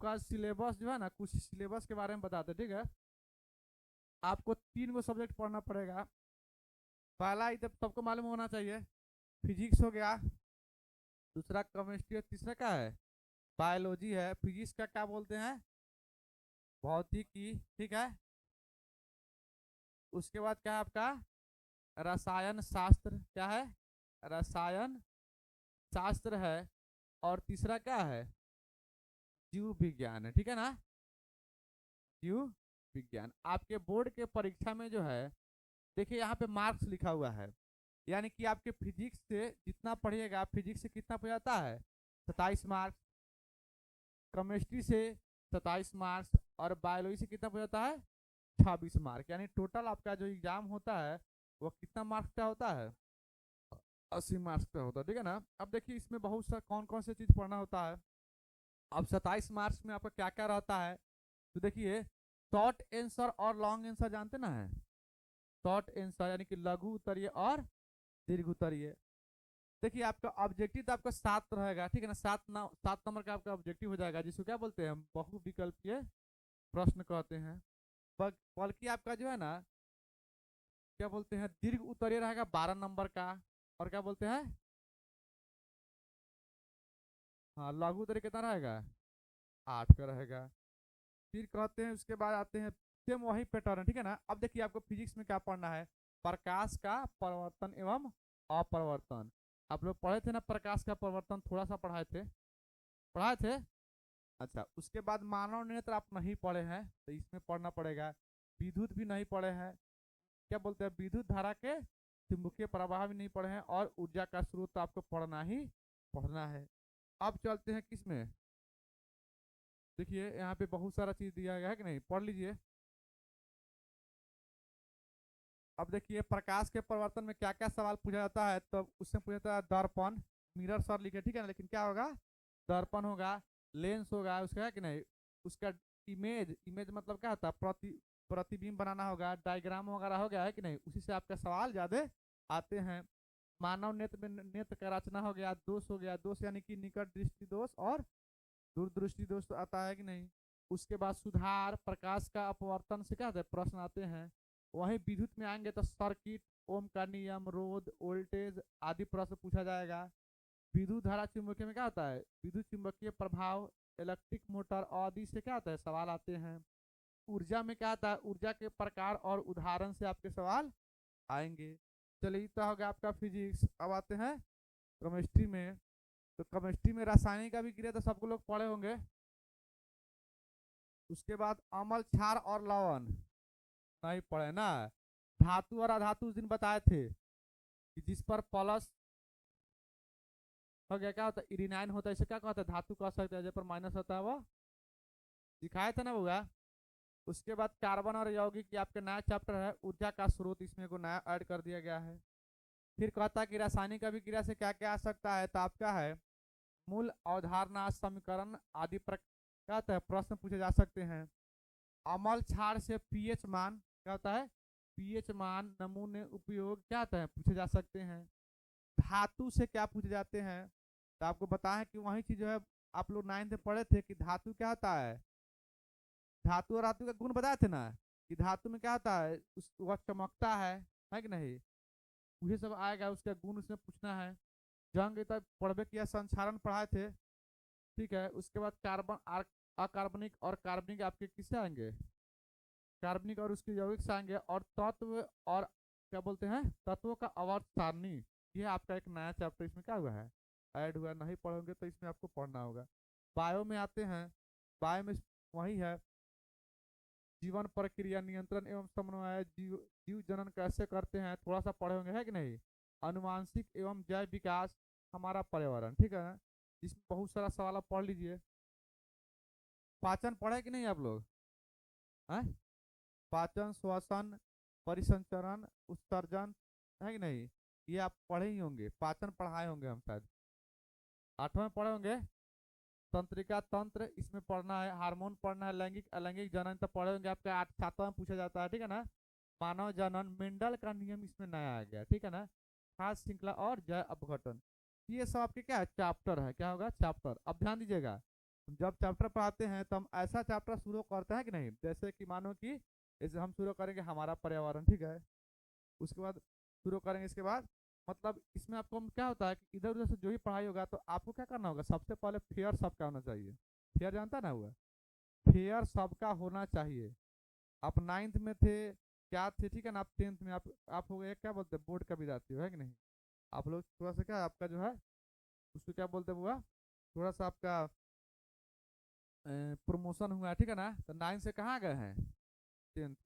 का सिलेबस जो है ना, कुछ सिलेबस के बारे में बताते, ठीक है। आपको 3 गो सब्जेक्ट पढ़ना पड़ेगा। पहला ही तो सबको मालूम होना चाहिए, फिजिक्स हो गया, दूसरा केमिस्ट्री, तीसरा क्या है, बायोलॉजी है। फिजिक्स का क्या बोलते हैं, भौतिकी, ठीक है। उसके बाद क्या है आपका रसायन शास्त्र, क्या है, रसायन शास्त्र है। और तीसरा क्या है, जीव विज्ञान है, ठीक है ना, जीव विज्ञान। आपके बोर्ड के परीक्षा में जो है, देखिए यहाँ पे मार्क्स लिखा हुआ है, यानी कि आपके फिजिक्स से जितना पढ़िएगा, फिजिक्स से कितना हो जाता है 27 मार्क्स, केमिस्ट्री से 27 मार्क्स, और बायोलॉजी से कितना हो जाता है 26 मार्क। यानी टोटल आपका जो एग्जाम होता है वो कितना मार्क्स का होता है, 80 मार्क्स का होता है, ठीक है ना। अब देखिए इसमें बहुत सा कौन कौन से चीज़ पढ़ना होता है। अब 27 मार्क्स में आपका क्या क्या रहता है, तो देखिए शॉर्ट आंसर और लॉन्ग आंसर जानते ना है। शॉर्ट आंसर यानी कि लघु उत्तरीय और दीर्घ उत्तरीय। देखिए आपका ऑब्जेक्टिव तो आपका 7 रहेगा, ठीक है ना, 7 नंबर का आपका ऑब्जेक्टिव हो जाएगा, जिसको क्या बोलते हैं, बहुविकल्पीय प्रश्न कहते हैं। बल्कि आपका जो है ना, क्या बोलते हैं, दीर्घ उत्तरीय रहेगा 12 नंबर का। और क्या बोलते हैं, हाँ, लघु उत्तरीय कितना रहेगा, 8 का रहेगा। फिर कहते हैं उसके बाद आते हैं, सेम वही पैटर्न है, ठीक है ना। अब देखिए आपको फिजिक्स में क्या पढ़ना है, प्रकाश का परिवर्तन एवं अपरिवर्तन। आप लोग पढ़े थे ना, प्रकाश का परिवर्तन थोड़ा सा पढ़ाए थे। अच्छा, उसके बाद मानव नेत्र आप नहीं पढ़े हैं, तो इसमें पढ़ना पड़ेगा। विद्युत भी नहीं पढ़े हैं, क्या बोलते हैं, विद्युत धारा के चुंबकीय प्रवाह भी नहीं पढ़े हैं, और ऊर्जा का स्रोत तो आपको पढ़ना है। अब चलते हैं किसमें, देखिए यहाँ पे बहुत सारा चीज दिया गया है कि नहीं, पढ़ लीजिए। अब देखिए प्रकाश के परिवर्तन में क्या क्या सवाल पूछा जाता है, तो उससे पूछा जाता है दर्पण, मिरर सर लिखे, ठीक है ना, लेकिन क्या होगा, दर्पण होगा, लेंस होगा, उसका है कि नहीं, उसका इमेज मतलब क्या होता है, प्रतिबिंब बनाना होगा, डायग्राम वगैरह हो गया है कि नहीं, उसी से आपका सवाल ज्यादा आते हैं। मानव नेत्र में नेत्र का रचना हो गया, दोष हो गया, दोष यानी कि निकट दृष्टि दोष और दूरदृष्टि दोष आता है कि नहीं। उसके बाद सुधार, प्रकाश का अपवर्तन से क्या होता है, प्रश्न आते हैं। वहीं विद्युत में आएंगे तो सर्किट, ओम का नियम, रोध, वोल्टेज आदि प्रश्न पूछा जाएगा। विद्युत धारा चुंबकीय में क्या होता है, विद्युत चुंबकीय प्रभाव, इलेक्ट्रिक मोटर आदि से क्या होता है, सवाल आते हैं। ऊर्जा में क्या आता है, ऊर्जा के प्रकार और उदाहरण से आपके सवाल आएंगे। चलिए तो हो गया आपका फिजिक्स। अब आते हैं केमिस्ट्री में। तो केमिस्ट्री में रासायनिक का भी क्रिया तो सबको लोग पढ़े होंगे। उसके बाद अम्ल, क्षार और लवण नहीं पढ़े ना। धातु और अधातु उस दिन बताए थे कि जिस पर प्लस हो गया क्या होता है, इरिनाइन होता है, इसे क्या कहते हैं, धातु कह सकते हैं, जिस पर माइनस होता है वो दिखाया था ना हुआ। उसके बाद कार्बन और यौगिक की आपके नया चैप्टर है, ऊर्जा का स्रोत, इसमें को नया ऐड कर दिया गया है। फिर कहता है कि रासायनिक अभिक्रिया से क्या क्या आ सकता है, तो आपका है मूल अवधारणा, समीकरण आदि क्या होता है, प्रश्न पूछे जा सकते हैं। अम्ल क्षार से पीएच मान क्या होता है, पीएच मान, नमूने उपयोग क्या होता है, पूछे जा सकते हैं। धातु से क्या पूछे जाते हैं, तो आपको बताएं कि वही चीज जो है, आप लोग 9th में पढ़े थे कि धातु क्या होता है, धातु और धातु का गुण बताए थे ना, कि धातु में क्या होता है, वह चमकता है कि नहीं, वही सब आएगा, उसका गुण उसमें पूछना है। जंग तक पढ़बे किया, संक्षारण पढ़ाए थे, ठीक है। उसके बाद कार्बन, अकार्बनिक और कार्बनिक आपके किससे आएंगे, कार्बनिक और उसके यौगिक से आएंगे। और तत्व और क्या बोलते हैं, तत्वों का आवर्त सारणी, ये आपका एक नया चैप्टर इसमें क्या हुआ है, ऐड हुआ, नहीं पढ़ोगे तो इसमें आपको पढ़ना होगा। बायो में आते हैं, बायो में वही है, जीवन प्रक्रिया, नियंत्रण एवं समन्वय, जीव जनन कैसे करते हैं, थोड़ा सा पढ़े होंगे है कि नहीं। अनुवांशिक एवं जैव विकास, हमारा पर्यावरण, ठीक है ना, इसमें बहुत सारा सवाल आप पढ़ लीजिए। पाचन पढ़े कि नहीं आप लोग हैं, पाचन, श्वसन, परिसंचरण, उत्सर्जन, है कि नहीं, ये आप पढ़े ही होंगे, पाचन पढ़ाए होंगे हम शायद 8वें में पढ़े होंगे। तंत्रिका तंत्र इसमें पढ़ना है, हार्मोन पढ़ना है, लैंगिक अलैंगिक जनन तो पढ़े होंगे, आपके 7वां में पूछा जाता है, ठीक है ना। मानव जनन, मेंडल का नियम इसमें नया आ गया, ठीक है ना। खास श्रृंखला और जय अपघटन, ये सब आपके क्या है, चैप्टर है, क्या होगा, चैप्टर। अब ध्यान दीजिएगा, जब चैप्टर पढ़ाते हैं तो हम ऐसा चैप्टर शुरू करते हैं कि नहीं, जैसे कि मानो कि जैसे हम शुरू करेंगे हमारा पर्यावरण, ठीक है। उसके बाद शुरू करेंगे, इसके बाद मतलब इसमें आपको क्या होता है कि इधर उधर से जो भी पढ़ाई होगा तो आपको क्या करना होगा, सबसे पहले फेयर सबका होना चाहिए। फेयर जानता ना हुआ, फेयर सबका होना चाहिए। आप नाइन्थ में थे, क्या थे, ठीक है ना, आप टेंथ में, आप हो गए क्या बोलते हैं, बोर्ड का विद्यार्थी हो, है कि नहीं। आप लोग थोड़ा सा क्या आपका जो है उसको क्या बोलते हैं हुआ, थोड़ा सा आपका प्रमोशन हुआ है, ठीक है ना। तो नाइन्थ से कहाँ गए हैं, टेंथ में।